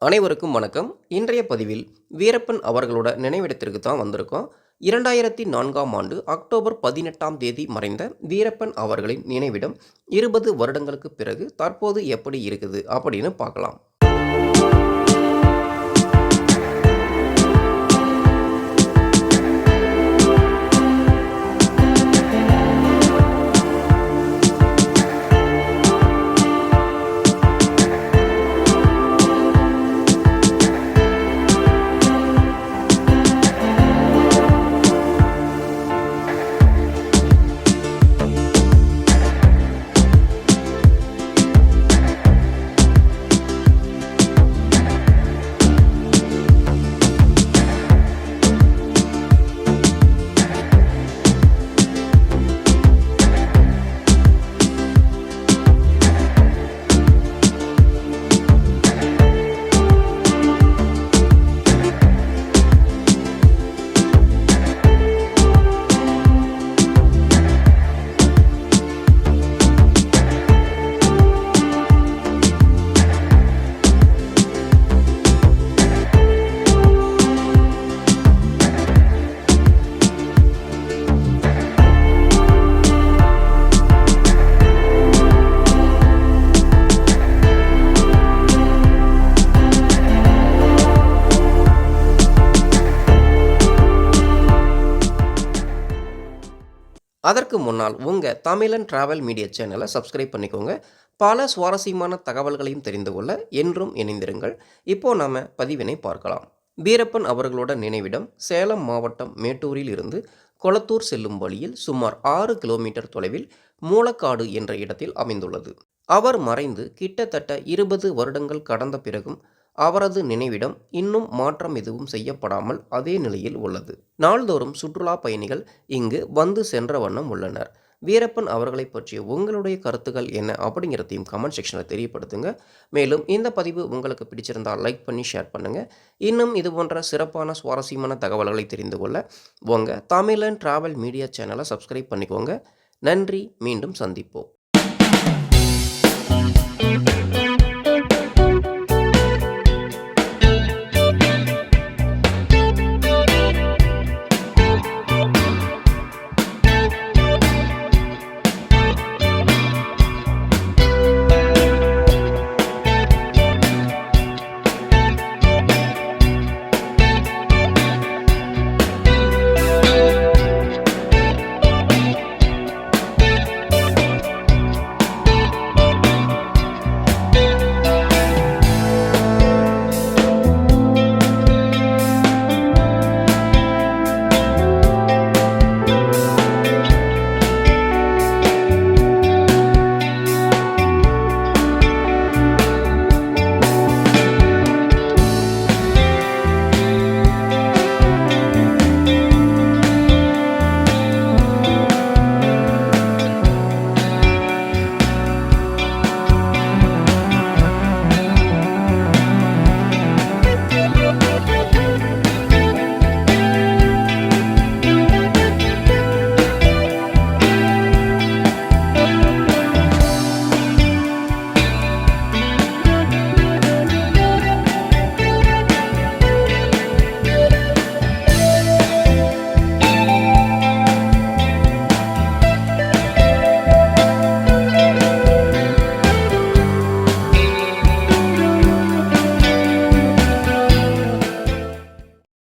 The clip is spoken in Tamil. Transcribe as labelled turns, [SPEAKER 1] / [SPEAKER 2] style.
[SPEAKER 1] அனைவருக்கும் வணக்கம். இன்றைய பதிவில் வீரப்பன் அவர்களோட நினைவிடத்திற்கு தான் வந்திருக்கோம். 2004ஆம் ஆண்டு அக்டோபர் 18ஆம் தேதி மறைந்த வீரப்பன் அவர்களின் நினைவிடம் 20 வருடங்களுக்கு பிறகு தற்போது எப்படி இருக்குது அப்படின்னு பார்க்கலாம். அதற்கு முன்னால் உங்கள் தமிழன் டிராவல் மீடியா சேனலை சப்ஸ்கிரைப் பண்ணிக்கோங்க. பல சுவாரஸ்யமான தகவல்களையும் தெரிந்து கொள்ள என்றும் இணைந்திருங்கள். இப்போ நாம பதிவினை பார்க்கலாம். வீரப்பன் அவர்களோட நினைவிடம் சேலம் மாவட்டம் மேட்டூரில் இருந்து கொளத்தூர் செல்லும் வழியில் சுமார் 6 கிலோமீட்டர் தொலைவில் மூலக்காடு என்ற இடத்தில் அமைந்துள்ளது. அவர் மறைந்து கிட்டத்தட்ட 20 வருடங்கள் கடந்த பிறகும் அவரது நினைவிடம் இன்னும் மாற்றம் எதுவும் செய்யப்படாமல் அதே நிலையில் உள்ளது. நாள்தோறும் சுற்றுலா பயணிகள் இங்கு வந்து சென்ற வண்ணம் உள்ளனர். வீரப்பன் அவர்களை பற்றிய உங்களுடைய கருத்துக்கள் என்ன அப்படிங்கிறதையும் கமெண்ட் செக்ஷனில் தெரியப்படுத்துங்க. மேலும் இந்த பதிவு உங்களுக்கு பிடிச்சிருந்தால் லைக் பண்ணி ஷேர் பண்ணுங்கள். இன்னும் இது போன்ற சிறப்பான சுவாரஸ்யமான தகவல்களை தெரிந்து கொள்ள உங்கள் தமிழன் டிராவல் மீடியா சேனலை சப்ஸ்கிரைப் பண்ணிக்கோங்க. நன்றி. மீண்டும் சந்திப்போம்.